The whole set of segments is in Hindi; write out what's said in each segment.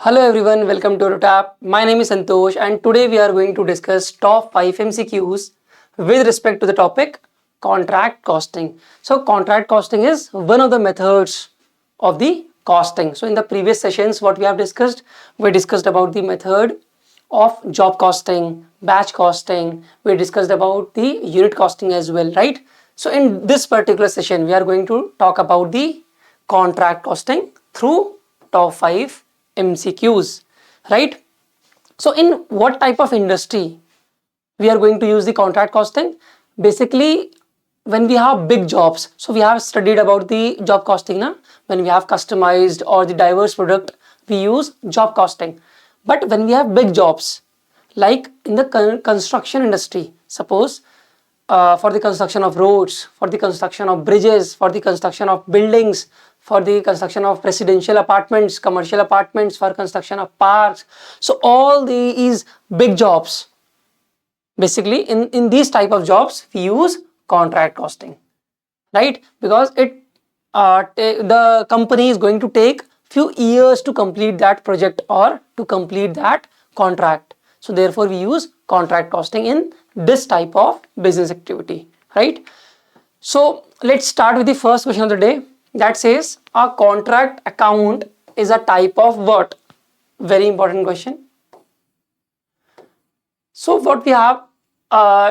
Hello everyone, welcome to Rotap. My name is Santosh and today we are going to discuss top 5 MCQs with respect to the topic contract costing. So contract costing is one of the methods of the costing. So in the previous sessions what we discussed about the method of job costing, batch costing, we discussed about the unit costing as well, right? So in this particular session we are going to talk about the contract costing through top 5 MCQs, right? So in what type of industry we are going to use the contract costing? Basically, when we have big jobs, so we have studied about the job costing now. When we have customized or the diverse product, we use job costing. But when we have big jobs, like in the construction industry, suppose for the construction of roads, for the construction of bridges, for the construction of buildings, for the construction of residential apartments, commercial apartments, for construction of parks. So all these big jobs, basically in these type of jobs, we use contract costing, right? Because the company is going to take few years to complete that project or to complete that contract. So therefore we use contract costing in this type of business activity, right? So let's start with the first question of the day that says a contract account is a type of what? Very important question. So what we have,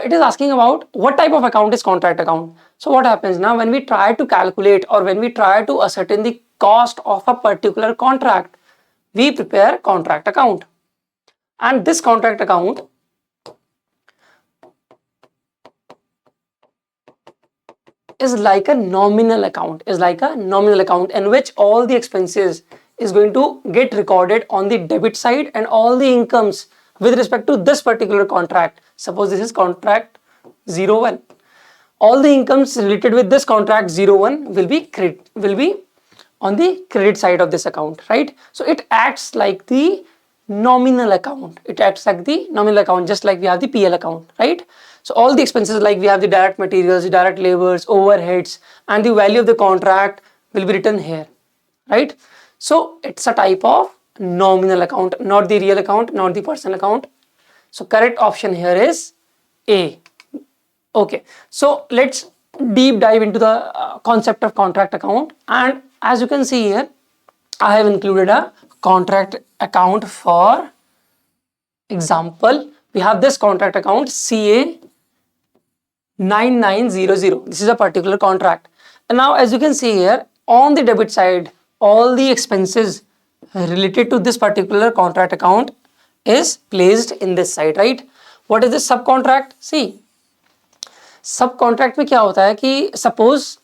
it is asking about what type of account is contract account. So what happens now when we try to calculate or when we try to ascertain the cost of a particular contract, we prepare contract account. And this contract account is like a nominal account, in which all the expenses is going to get recorded on the debit side and all the incomes with respect to this particular contract. Suppose this is contract 01. All the incomes related with this contract 01 will be on the credit side of this account, right? So it acts like the nominal account. Just like we have the PL account, right? So all the expenses, like we have the direct materials, direct labors, overheads, and the value of the contract will be written here, right? So it's a type of nominal account, not the real account, not the personal account. So correct option here is A. Okay, so let's deep dive into the concept of contract account. And as you can see here, I have included a contract account. For example, we have this contract account CA 9900. This is a particular contract. And now as you can see here, on the debit side, all the expenses related to this particular contract account is placed in this side, right? What is this subcontract? See, subcontract में क्या होता है कि suppose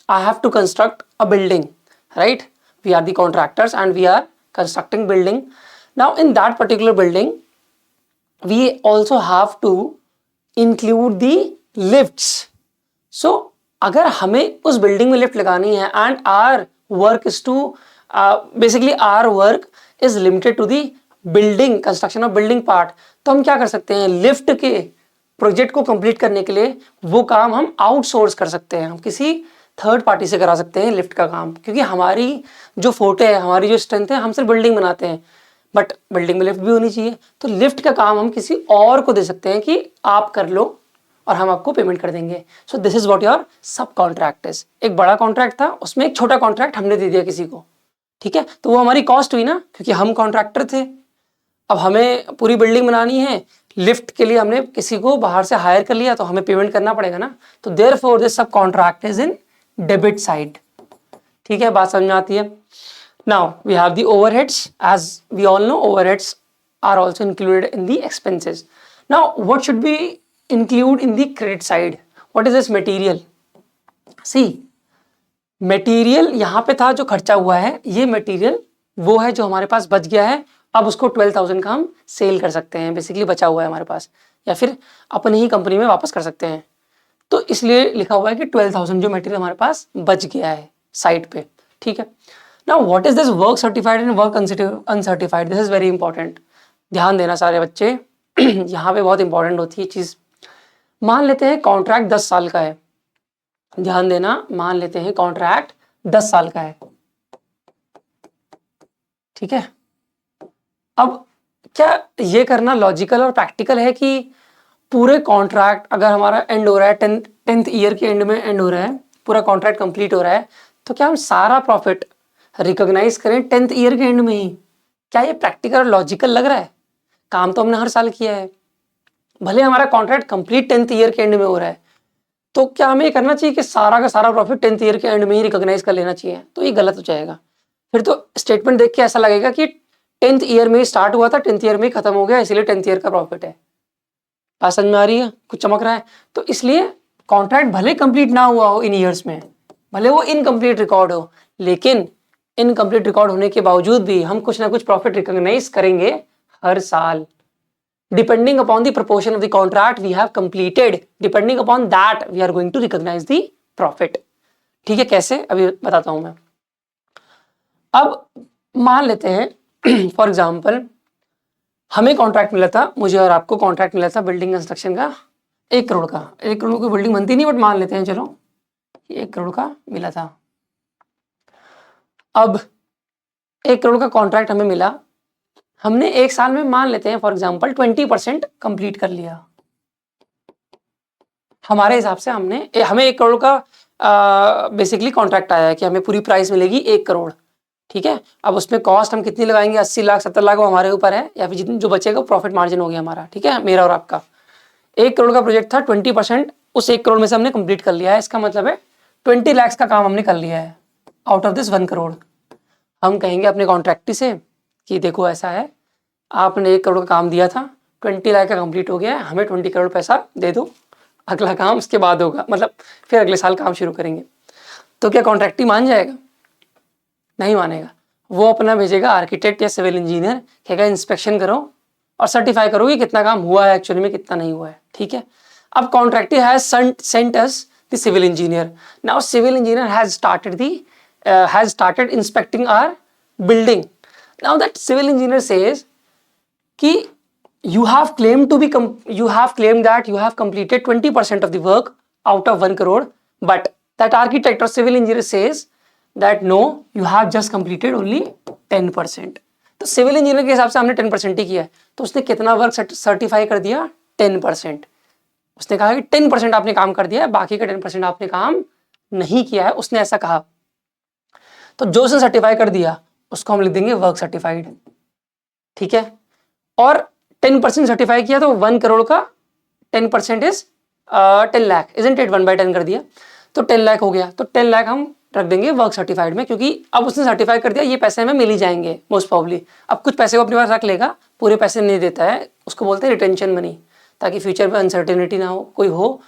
I have to construct a building, right? We are the contractors and we are constructing building. Now in that particular building, we also have to include the lifts. So अगर हमें उस बिल्डिंग में लिफ्ट लगानी है and our work is to basically our work is limited to the building, construction of building part, तो हम क्या कर सकते हैं? लिफ्ट के प्रोजेक्ट को कंप्लीट करने के लिए वो काम हम आउटसोर्स कर सकते हैं, हम किसी थर्ड पार्टी से करा सकते हैं लिफ्ट का काम, क्योंकि हमारी जो फोटे है, हमारी जो स्ट्रेंथ है, हम सिर्फ बिल्डिंग बनाते हैं, बट बिल्डिंग में लिफ्ट भी होनी चाहिए, तो लिफ्ट का काम हम किसी और को दे सकते हैं कि आप कर लो और हम आपको पेमेंट कर देंगे. So this is what your सब कॉन्ट्रैक्ट इज. एक बड़ा कॉन्ट्रैक्ट था, उसमें एक छोटा कॉन्ट्रैक्ट हमने दे दिया किसी को, ठीक है, तो वो हमारी कॉस्ट हुई ना, क्योंकि हम कॉन्ट्रैक्टर थे. अब हमें पूरी बिल्डिंग बनानी है, लिफ्ट के लिए हमने किसी को बाहर से हायर कर लिया, तो हमें पेमेंट करना पड़ेगा ना. तो therefore this sub contract is in debit side. ठीक है, बात समझ में आती है. Now we have the overheads. As we all know, overheads are also included in the expenses. Now what should be include in the credit side? What is this material? See, material यहाँ पे था जो खर्चा हुआ है, ये material वो है जो हमारे पास बच गया है. अब उसको 12,000 का हम सेल कर सकते हैं, बेसिकली बचा हुआ है हमारे पास, या फिर अपनी ही कंपनी में वापस कर सकते हैं. तो इसलिए लिखा हुआ है कि 12,000 जो मटेरियल हमारे पास बच गया है साइड पे, ठीक है. Now what is this work certified and work uncertified? This is very important. ध्यान देना सारे बच्चे, यहाँ पे बहुत इंपॉर्टेंट होती है चीज. मान लेते हैं कॉन्ट्रैक्ट 10 साल का है. ध्यान देना, मान लेते हैं कॉन्ट्रैक्ट 10 साल का है, ठीक है. अब क्या ये करना लॉजिकल और प्रैक्टिकल है कि पूरे कॉन्ट्रैक्ट अगर हमारा एंड हो रहा है 10th ईयर के एंड में एंड हो रहा है, पूरा कॉन्ट्रैक्ट कंप्लीट हो रहा है, तो क्या हम सारा प्रॉफिट रिकॉग्नाइज करें 10th ईयर के एंड में ही? क्या ये प्रैक्टिकल और लॉजिकल लग रहा है? काम तो हमने हर साल किया है, भले हमारा कॉन्ट्रैक्ट कंप्लीट 10th ईयर के एंड में हो रहा है, तो क्या हमें ये करना चाहिए कि सारा का सारा प्रॉफिट 10th ईयर के एंड में ही रिकॉग्नाइज कर लेना चाहिए? तो ये गलत हो जाएगा। फिर तो स्टेटमेंट देख के ऐसा लगेगा कि 10th ईयर में ही स्टार्ट हुआ था, 10th ईयर में ही खत्म हो गया, इसलिए 10th ईयर का प्रॉफिट है। बात समझ में आ रही है? कुछ चमक रहा है? तो इसलिए कॉन्ट्रैक्ट भले कंप्लीट ना हुआ हो इन ईयर्स में, भले वो इनकम्प्लीट रिकॉर्ड हो, लेकिन इनकम्प्लीट रिकॉर्ड होने के बावजूद भी हम कुछ ना कुछ प्रॉफिट रिकॉग्नाइज करेंगे हर साल, depending upon the proportion of the contract we have completed, depending upon that we are going to recognize the profit। ठीक है, कैसे अभी बताता हूं मैं। अब मान लेते हैं फॉर एग्जाम्पल हमें कॉन्ट्रैक्ट मिला था, मुझे और आपको कॉन्ट्रैक्ट मिला था बिल्डिंग कंस्ट्रक्शन का 1 करोड़ का। 1 करोड़ की बिल्डिंग बनती नहीं, बट मान लेते हैं चलो 1 करोड़ का मिला था। अब 1 करोड़ का कॉन्ट्रैक्ट हमें मिला, हमने एक साल में मान लेते हैं फॉर एग्जाम्पल 20% कंप्लीट कर लिया। हमारे हिसाब से हमें 1 करोड़ का बेसिकली कॉन्ट्रैक्ट आया है कि हमें पूरी प्राइस मिलेगी 1 करोड़। ठीक है, अब उसमें कॉस्ट हम कितनी लगाएंगे, 80 लाख 70 लाख, वो हमारे ऊपर है, या फिर जितनी जो बचेगा प्रॉफिट मार्जिन हो गया हमारा। ठीक है, मेरा और आपका 1 करोड़ का प्रोजेक्ट था, 20% उस 1 करोड़ में से हमने कंप्लीट कर लिया है। इसका मतलब है 20 लाख का काम हमने कर लिया है आउट ऑफ दिस 1 करोड़। हम कहेंगे अपने कॉन्ट्रैक्टी से कि देखो ऐसा है, आपने 1 करोड़ का काम दिया था, 20 लाख का कंप्लीट हो गया है, हमें 20 करोड़ पैसा दे दो, अगला काम उसके बाद होगा, मतलब फिर अगले साल काम शुरू करेंगे। तो क्या कॉन्ट्रैक्टी मान जाएगा? नहीं मानेगा। वो अपना भेजेगा आर्किटेक्ट या सिविल इंजीनियर, कहेगा इंस्पेक्शन करो और सर्टिफाई करो कि कितना काम हुआ है एक्चुअली में, कितना नहीं हुआ है। ठीक है, अब contractee has sent us the civil engineer. Now civil engineer has started inspecting our building. Now that civil engineer says कि you have claimed that you have completed 20% of the work out of 1 crore, but that architect or civil engineer says that no, you have just completed only 10%। तो सिविल इंजीनियर के हिसाब से हमने 10% ही किया है, तो उसने कितना वर्क सर्टिफाई कर दिया? 10%। उसने कहा कि 10% आपने काम कर दिया है, बाकी का 10% आपने काम नहीं किया है, उसने ऐसा कहा। तो जो उसने सर्टिफाई कर दिया उसको हम लिख देंगे वर्क सर्टिफाइड। ठीक है, और 10% सर्टिफाई किया तो 1 करोड़ का 10% इज 10 लाख, इजंट इट? 1/10 कर दिया तो 10 लाख हो गया, तो 10 लाख हम रख देंगे वर्क सर्टिफाइड में, क्योंकि अब उसने सर्टिफाई कर दिया, ये पैसे हमें मिल ही जाएंगे मोस्ट प्रॉब्ली। अब कुछ पैसे वो अपने पास रख लेगा, पूरे पैसे नहीं देता है, उसको बोलते हैं रिटेंशन मनी, ताकि फ्यूचर में अनसर्टेनिटी ना हो, कोई हो,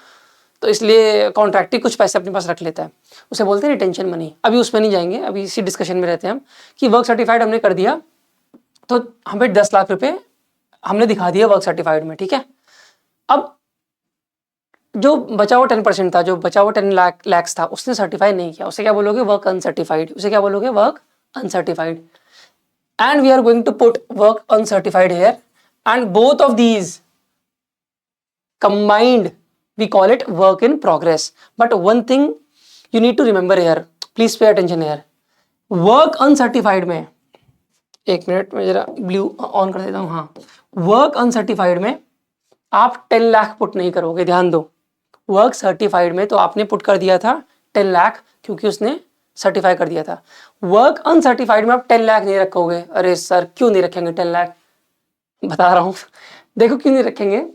तो इसलिए कॉन्ट्रैक्टी कुछ पैसे अपने पास रख लेता है, उसे बोलते हैं रिटेंशन मनी। अभी उसमें नहीं जाएंगे, अभी इसी डिस्कशन में रहते हैं हम कि वर्क सर्टिफाइड हमने कर दिया तो हमें 10 लाख रुपये हमने दिखा दिया वर्क सर्टिफाइड में। ठीक है, अब जो बचा हुआ 10% था, जो बचा हुआ 10 लाख था, उसने सर्टिफाई नहीं किया, उसे क्या बोलोगे? Work uncertified. उसे क्या बोलोगे? Work uncertified. And we are going to put work uncertified here, and both of these combined we call it work in progress। but one thing you need to remember here, please pay attention here, work uncertified में, एक मिनट में जरा ब्लू ऑन कर देता हूँ। हाँ, वर्क अनसर्टिफाइड में आप 10 लाख पुट नहीं करोगे, ध्यान दो। वर्क सर्टिफाइड में तो आपने पुट कर दिया था 10 लाख, क्योंकि उसने सर्टिफाई कर दिया था। वर्क अनसर्टिफाइड में आप 10 लाख नहीं रखोगे। अरे सर क्यों नहीं रखेंगे 10 लाख? बता रहा हूँ देखो क्यों नहीं रखेंगे।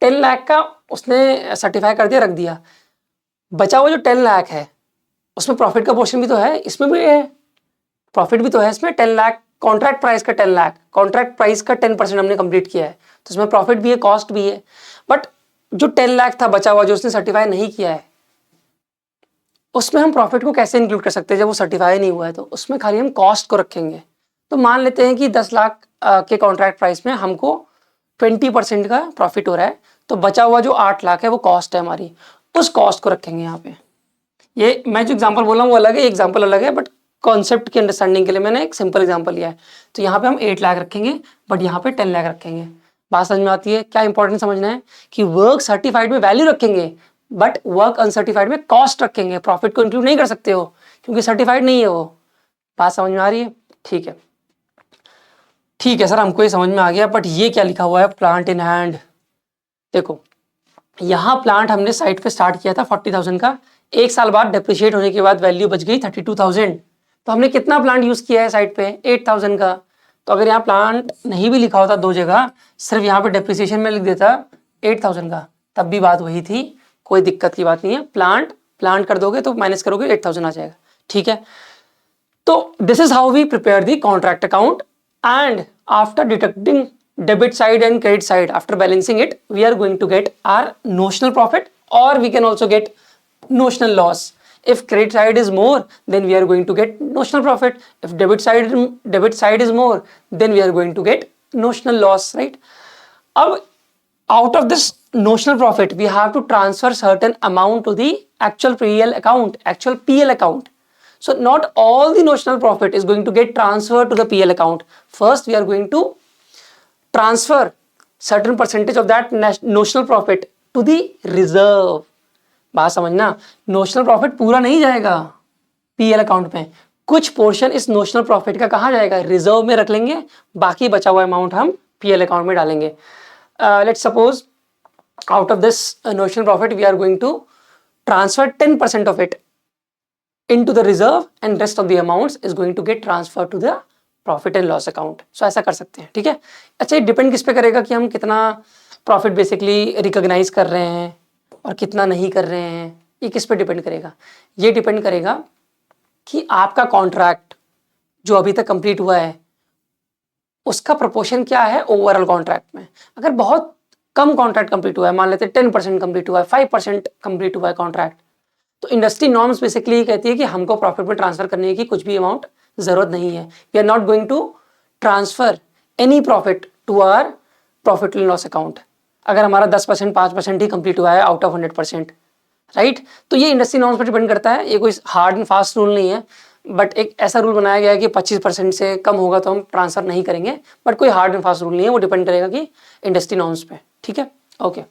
10 लाख का उसने सर्टिफाई कर दिया, रख दिया, बचा हुआ जो 10 लाख है उसमें प्रॉफिट का पोर्शन भी तो है, इसमें भी है प्रॉफिट भी तो है इसमें। 10 लाख कॉन्ट्रैक्ट प्राइस का 10 लाख, कॉन्ट्रैक्ट प्राइस का 10% हमने कंप्लीट किया है, तो इसमें प्रॉफिट भी है, कॉस्ट भी है। बट जो 10 लाख था बचा हुआ, जो उसने सर्टिफाई नहीं किया है, उसमें हम प्रॉफिट को कैसे इंक्लूड कर सकते हैं जब वो सर्टिफाई नहीं हुआ है? तो उसमें खाली हम कॉस्ट को रखेंगे। तो मान लेते हैं कि 10 लाख के कॉन्ट्रैक्ट प्राइस में हमको 20% का प्रॉफिट हो रहा है, तो बचा हुआ जो 8 लाख है वो कॉस्ट है हमारी, उस कॉस्ट को रखेंगे यहाँ पे। ये मैं जो एग्जांपल बोल रहा हूँ वो अलग है, एग्जांपल अलग है, बट कॉन्सेप्ट की अंडरस्टैंडिंग के लिए मैंने एक सिंपल एग्जांपल लिया है। तो यहाँ पे हम 8 लाख रखेंगे, बट यहाँ पे 10 लाख रखेंगे। बात समझ में आती है? क्या इंपॉर्टेंट समझना है कि वर्क सर्टिफाइड में वैल्यू रखेंगे, बट वर्क अनसर्टिफाइड में कॉस्ट रखेंगे। प्रॉफिट को इंक्लूड नहीं कर सकते हो क्योंकि सर्टिफाइड नहीं है वो। बात समझ में आ रही है? ठीक है, ठीक है सर, हमको ये समझ में आ गया, बट ये क्या लिखा हुआ है प्लांट इन हैंड? देखो यहाँ प्लांट हमने साइट पे स्टार्ट किया था 40,000 का, एक साल बाद डेप्रिशिएट होने के बाद वैल्यू बच गई 32,000। तो हमने कितना प्लांट यूज किया है साइट पे? 8,000 का। तो अगर यहाँ प्लांट नहीं भी लिखा होता दो जगह, सिर्फ यहाँ पे डेप्रिसिएशन में लिख देता 8,000 का, तब भी बात वही थी, कोई दिक्कत की बात नहीं है। प्लांट प्लांट कर दोगे तो माइनस करोगे 8,000 आ जाएगा, ठीक है। तो this is how we prepare the contract account, and after deducting debit side and credit side, after balancing it, we are going to get our notional profit, or we can also get notional loss. If credit side is more, then we are going to get notional profit. If debit side is more, then we are going to get notional loss, right? Ab out of this notional profit, we have to transfer certain amount to the actual PL account. So not all the notional profit is going to get transferred to the PL account. First we are going to transfer certain percentage of that notional profit to the reserve. बात समझना, नोशनल प्रॉफिट पूरा नहीं जाएगा पीएल अकाउंट में, कुछ पोर्शन इस नोशनल प्रॉफिट का कहाँ जाएगा? रिजर्व में रख लेंगे, बाकी बचा हुआ अमाउंट हम पीएल अकाउंट में डालेंगे। Let's suppose out of this notional profit we are going to transfer 10% of it into the reserve, and rest of the amounts is going to get transfer to the profit and loss account. So ऐसा कर सकते हैं, ठीक है। अच्छा, ये डिपेंड किस पे करेगा कि हम कितना प्रॉफिट बेसिकली रिकॉग्नाइज कर रहे हैं और कितना नहीं कर रहे हैं, ये किस पे डिपेंड करेगा? ये डिपेंड करेगा कि आपका कॉन्ट्रैक्ट जो अभी तक कंप्लीट हुआ है उसका प्रोपोर्शन क्या है ओवरऑल कॉन्ट्रैक्ट में। अगर बहुत कम कॉन्ट्रैक्ट कंप्लीट हुआ है, मान लेते हैं 10% कंप्लीट हुआ है, 5% कंप्लीट हुआ है कॉन्ट्रैक्ट, तो इंडस्ट्री नॉर्म्स बेसिकली कहती है कि हमको प्रॉफिट में ट्रांसफर करने की कुछ भी अमाउंट जरूरत नहीं है। We are not going to transfer any profit to our profit and loss account अगर हमारा 10% 5% ही कंप्लीट हुआ है आउट ऑफ 100%, राइट। तो ये इंडस्ट्री नॉर्म्स पर डिपेंड करता है, ये कोई हार्ड एंड फास्ट रूल नहीं है, बट एक ऐसा रूल बनाया गया है कि 25% से कम होगा तो हम ट्रांसफर नहीं करेंगे, बट कोई हार्ड एंड फास्ट रूल नहीं है, वो डिपेंड करेगा कि इंडस्ट्री नॉर्म्स पे, ठीक है। ओके,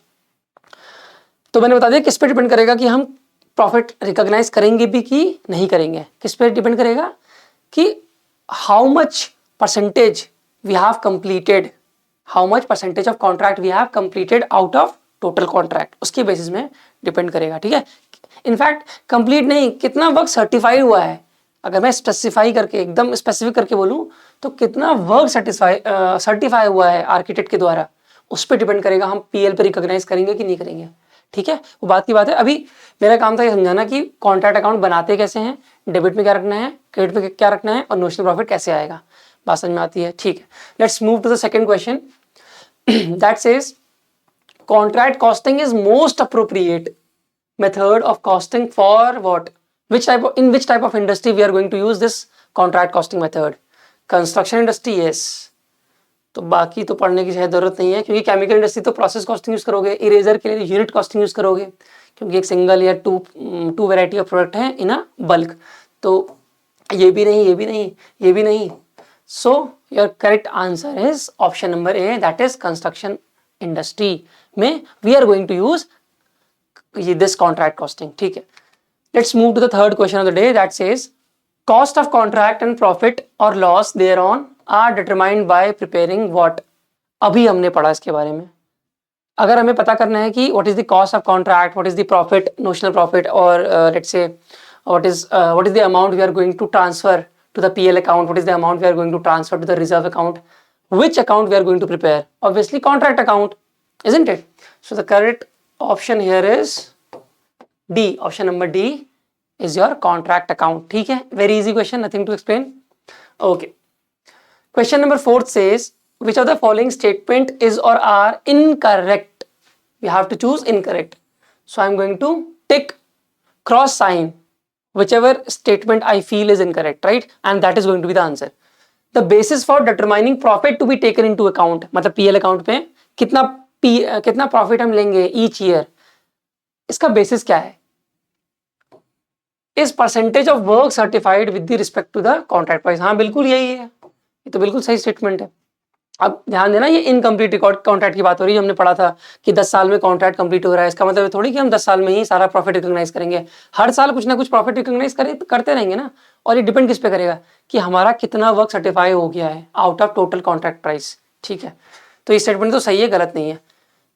तो मैंने बता दिया किस पे डिपेंड करेगा कि हम प्रॉफिट रिकॉग्नाइज करेंगे भी कि नहीं करेंगे। किस पे डिपेंड करेगा कि how much percentage we have completed, how much percentage of contract we have completed out of total contract, उसके बेसिस में डिपेंड करेगा, ठीक है। इनफैक्ट कंप्लीट नहीं, कितना वर्क सर्टिफाई हुआ है, अगर मैं स्पेसिफाई करके एकदम स्पेसिफिक करके बोलूँ तो कितना वर्क सर्टिफाई हुआ है आर्किटेक्ट के द्वारा, उस पर डिपेंड करेगा हम पीएल पे रिकॉग्नाइज करेंगे कि नहीं करेंगे, ठीक है। वो बात की बात है। अभी मेरा काम था ये समझाना कि कॉन्ट्रैक्ट अकाउंट बनाते कैसे हैं, डेबिट में क्या रखना है, क्रेडिट में क्या रखना है, और नोशनल प्रॉफिट कैसे आएगा, बात समझ में आती है, ठीक है। Let's move to the second question that says contract costing is most appropriate method of costing for what, in which type of industry we are going to use this contract costing method? Construction industry, yes। तो बाकी तो पढ़ने की शायद जरूरत नहीं है, क्योंकि केमिकल इंडस्ट्री तो प्रोसेस कॉस्टिंग यूज करोगे, इरेजर के लिए यूनिट कॉस्टिंग यूज करोगे, क्योंकि एक सिंगल या टू वैरायटी ऑफ प्रोडक्ट है इन अ बल्क। तो ये भी नहीं, ये भी नहीं, ये भी नहीं। So your correct answer is option number A, that is construction industry में we are going to use this contract costing, ठीक है। Let's move to the third question of the day that says cost of contract and profit or loss thereon are determined by preparing what? अभी हमने पढ़ा इसके बारे में। अगर हमें पता करना है कि what is the cost of contract, what is the profit, notional profit, or let's say what is the amount we are going to transfer to the PL account, what is the amount we are going to transfer to the reserve account, which account we are going to prepare? Obviously contract account, isn't it? So the correct option here is D, option number D is your contract account, ठीक है। Very easy question, nothing to explain. Okay. Question number 4 says which of the following statement is or are incorrect? We have to choose incorrect. So I am going to tick cross sign whichever statement I feel is incorrect, right? And that is going to be the answer. The basis for determining profit to be taken into account, मतलब PL account पे कितना profit हम लेंगे each year, इसका बेसिस क्या है? इस percentage of work certified with the respect to the contract price. हाँ बिल्कुल यही है, ये तो बिल्कुल सही स्टेटमेंट है। अब ध्यान देना, ये इनकम्प्लीट रिकॉर्ड कॉन्ट्रैक्ट की बात हो रही है। हमने पढ़ा था कि 10 साल में कॉन्ट्रैक्ट कंप्लीट हो रहा है, इसका मतलब थोड़ी कि हम 10 साल में ही सारा प्रॉफिट रिकॉग्नाइज करेंगे। हर साल कुछ ना कुछ प्रॉफिट रिकॉग्नाइज करते रहेंगे ना। और ये डिपेंड किस पे करेगा कि हमारा कितना वर्क सर्टिफाई हो गया है out of total contract price. ठीक है, तो ये स्टेटमेंट तो सही है, गलत नहीं है।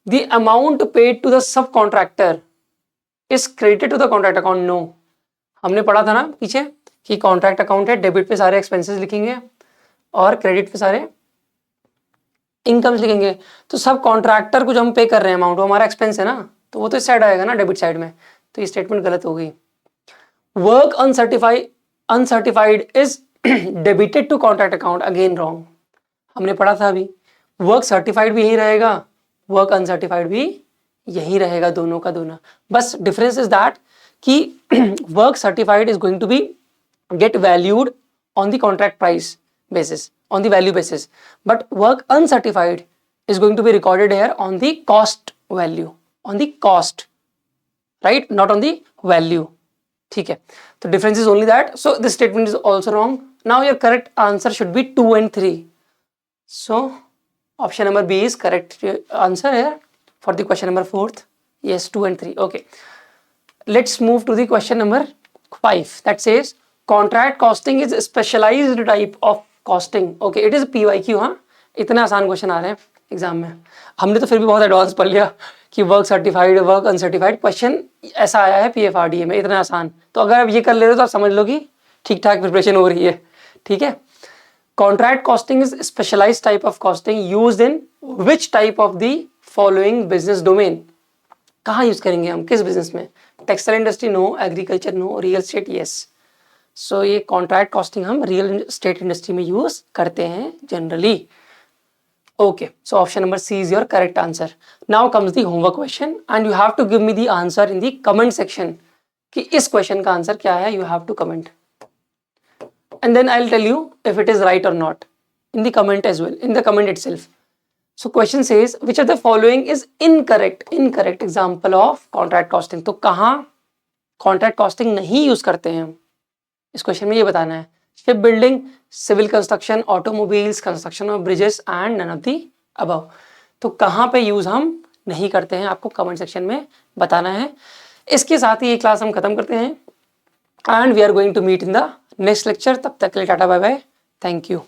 The amount paid to the sub contractor is credited to the contract account. No, हमने पढ़ा था ना पीछे कि कॉन्ट्रैक्ट अकाउंट है, डेबिट पे सारे एक्सपेंसेस लिखेंगे और क्रेडिट पे सारे इनकम्स लिखेंगे। तो सब कॉन्ट्रैक्टर को जो हम पे कर रहे हैं अमाउंट, वो हमारा एक्सपेंस है ना, तो वो तो इस साइड आएगा ना, डेबिट साइड में। तो ये स्टेटमेंट गलत हो गई। Work uncertified is debited to contract account, again wrong. हमने पढ़ा था अभी, वर्क सर्टिफाइड भी यही रहेगा, वर्क अनसर्टिफाइड भी यही रहेगा, दोनों का दोनों। बस डिफरेंस इज दैट कि work certified is going to be get valued on the contract price basis, on the value basis, but work uncertified is going to be recorded here on the cost value, on the cost, right, not on the value. ठीक है, तो difference is only that. So this statement is also wrong. Now your correct answer should be 2 and 3. So option number B is correct answer here for the question number 4th. Yes, 2 and 3. Okay, let's move to the question number 5 that says contract costing is a specialized type of costing. Okay, it is PYQ। हाँ, इतने आसान क्वेश्चन आ रहे हैं एग्जाम में। हमने तो फिर भी बहुत एडवांस पढ़ लिया कि work certified, work uncertified, question ऐसा आया है PFRDA में, इतना आसान। तो अगर आप ये कर ले रहे हो तो आप समझ लो कि ठीक ठाक प्रिपरेशन हो रही है। ठीक है, contract costing is specialised type of costing used in which type of the following business domain. कहाँ यूज करेंगे हम, किस बिजनेस में? Textile industry no, agriculture no, real estate yes. So ये कॉन्ट्रैक्ट कॉस्टिंग हम रियल एस्टेट इंडस्ट्री में यूज करते हैं generally. Okay, so option number C is your correct answer. Now comes the homework question and you have to give me the answer in the comment section कि इस क्वेश्चन का आंसर क्या है। You have to comment and then I will tell you if it is right or not in the comment as well, in the comment itself. So question says which of the following is incorrect example of contract costing. तो कहाँ कॉन्ट्रैक्ट कॉस्टिंग नहीं यूज करते हैं इस क्वेश्चन में, ये बताना है। Ship building, civil construction, automobiles, construction of bridges and none of the above. तो कहाँ पे यूज हम नहीं करते हैं, आपको कमेंट सेक्शन में बताना है। इसके साथ ही ये क्लास हम खत्म करते हैं and we are going to meet in the next lecture. तब तक के लिए tata bye bye, thank you.